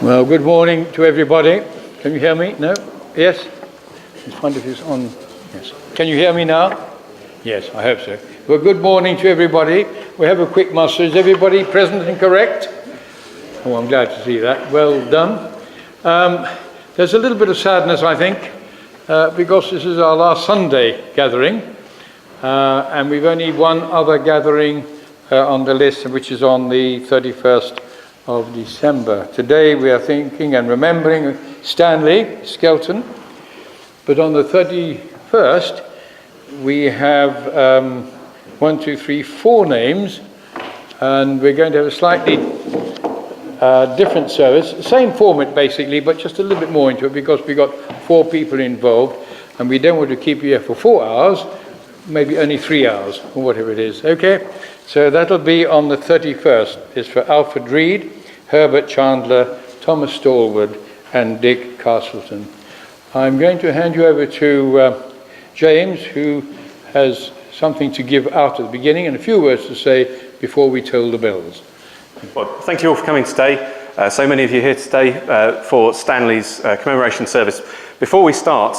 Well, good morning to everybody. Can you hear me? No? Yes? Just wonder if it's on. Yes. Can you hear me now? Yes, I hope so. Well, good morning to everybody. We have a quick muster. Is everybody present and correct? Oh, I'm glad to see that. Well done. There's a little bit of sadness, I think, because this is our last Sunday gathering, and we've only one other gathering on the list, which is on the 31st of December. Today we are thinking and remembering Stanley Skelton, but on the 31st we have 4 names, and we're going to have a slightly different service, same format basically, but just a little bit more into it because we've got 4 people involved and we don't want to keep you here for 4 hours, maybe only 3 hours or whatever it is. Okay, so that'll be on the 31st. It's for Alfred Reed, Herbert Chandler, Thomas Stallwood and Dick Castleton. I'm going to hand you over to James, who has something to give out at the beginning and a few words to say before we toll the bells. Well, thank you all for coming today. So many of you here today for Stanley's commemoration service. Before we start,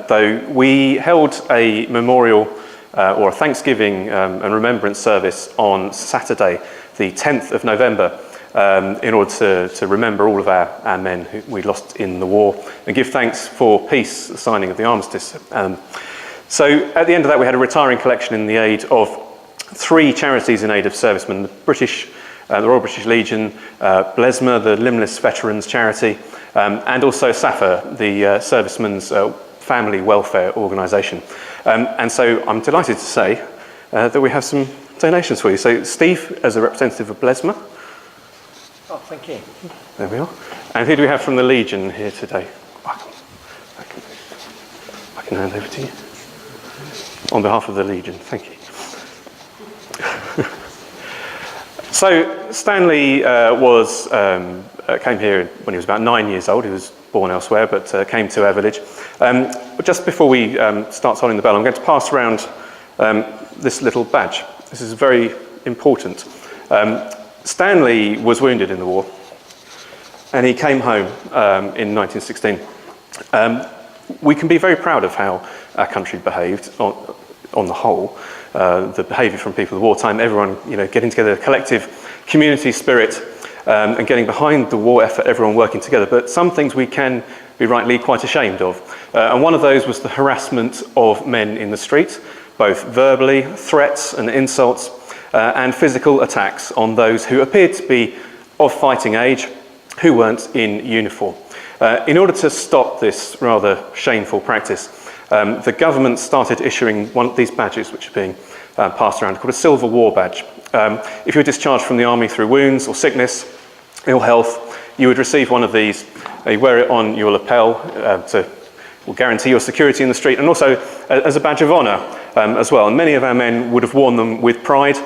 though, we held a memorial or a Thanksgiving and remembrance service on Saturday, the 10th of November, in order to remember all of our men who we lost in the war and give thanks for peace, the signing of the armistice. So at the end of that, we had a retiring collection in the aid of 3 charities in aid of servicemen: the Royal British Legion, Blesma, the Limbless Veterans Charity, and also SAFA, the Servicemen's Family Welfare Organisation. And so I'm delighted to say that we have some donations for you. So Steve, as a representative of Blesma. Oh, thank you. There we are. And who do we have from the Legion here today? I can hand over to you. On behalf of the Legion, thank you. So Stanley came here when he was about 9 years old. He was born elsewhere, but came to our village. But just before we start tolling the bell, I'm going to pass around this little badge. This is very important. Stanley was wounded in the war, and he came home in 1916. We can be very proud of how our country behaved on the whole. The behaviour from people of wartime, everyone, getting together, collective community spirit, and getting behind the war effort, everyone working together. But some things we can be rightly quite ashamed of. And one of those was the harassment of men in the street, both verbally, threats and insults, and physical attacks on those who appeared to be of fighting age, who weren't in uniform. In order to stop this rather shameful practice, the government started issuing one of these badges, which are being passed around, called a Silver War Badge. If you were discharged from the army through wounds or sickness, ill health, you would receive one of these. You wear it on your lapel will guarantee your security in the street, and also as a badge of honour as well. And many of our men would have worn them with pride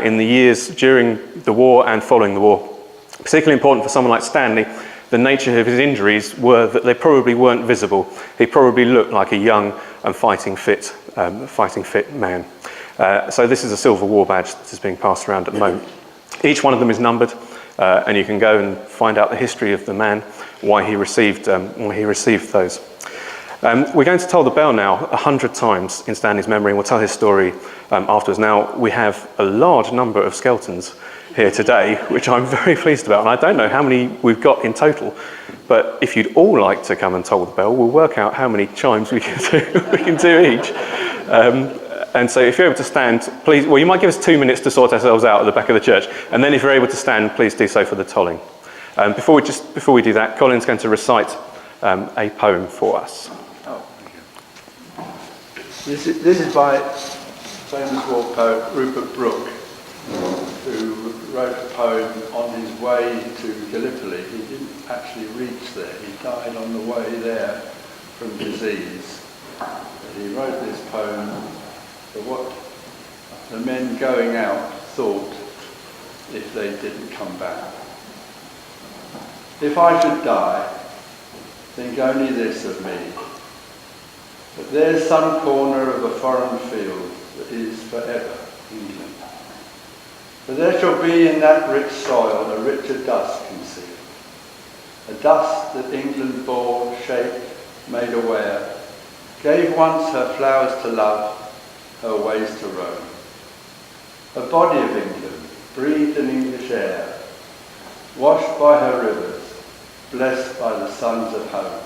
in the years during the war and following the war. Particularly important for someone like Stanley, the nature of his injuries were that they probably weren't visible. He probably looked like a young and fighting fit man. So this is a Silver War Badge that is being passed around at the moment. Each one of them is numbered, and you can go and find out the history of the man, why he received those. We're going to toll the bell now 100 times in Stanley's memory, and we'll tell his story afterwards. Now, we have a large number of Skeltons here today, which I'm very pleased about, and I don't know how many we've got in total, but if you'd all like to come and toll the bell, we'll work out how many chimes we can do each. And so if you're able to stand, please, well, you might give us 2 minutes to sort ourselves out at the back of the church, and then if you're able to stand, please do so for the tolling. Before we do that, Colin's going to recite a poem for us. Oh, thank you. This is by famous war poet Rupert Brooke, who wrote a poem on his way to Gallipoli. He didn't actually reach there. He died on the way there from disease. But he wrote this poem for what the men going out thought if they didn't come back. If I should die, think only this of me, that there's some corner of a foreign field that is forever England. For there shall be in that rich soil a richer dust concealed, a dust that England bore, shaped, made aware, gave once her flowers to love, her ways to roam. A body of England, breathed an English air, washed by her rivers, blessed by the sons of home.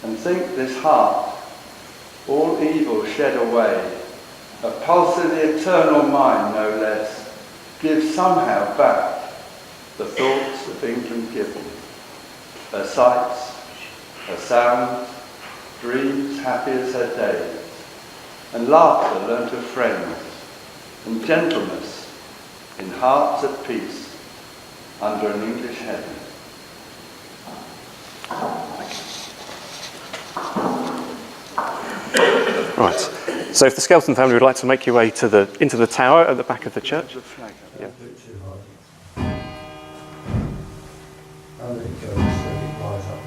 And think this heart, all evil shed away, a pulse of the eternal mind no less, gives somehow back the thoughts of England given, her sights, her sounds, dreams happy as her days, and laughter learnt of friends, and gentleness in hearts at peace under an English heaven. Right. So if the Skelton family would like to make your way into the tower at the back of the church. Yeah. And it goes, and it lies up.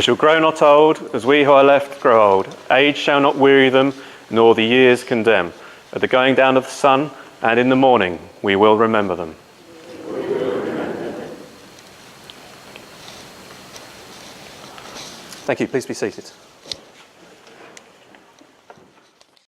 They shall grow not old, as we who are left grow old. Age shall not weary them, nor the years condemn. At the going down of the sun, and in the morning, we will remember them. Thank you. Please be seated.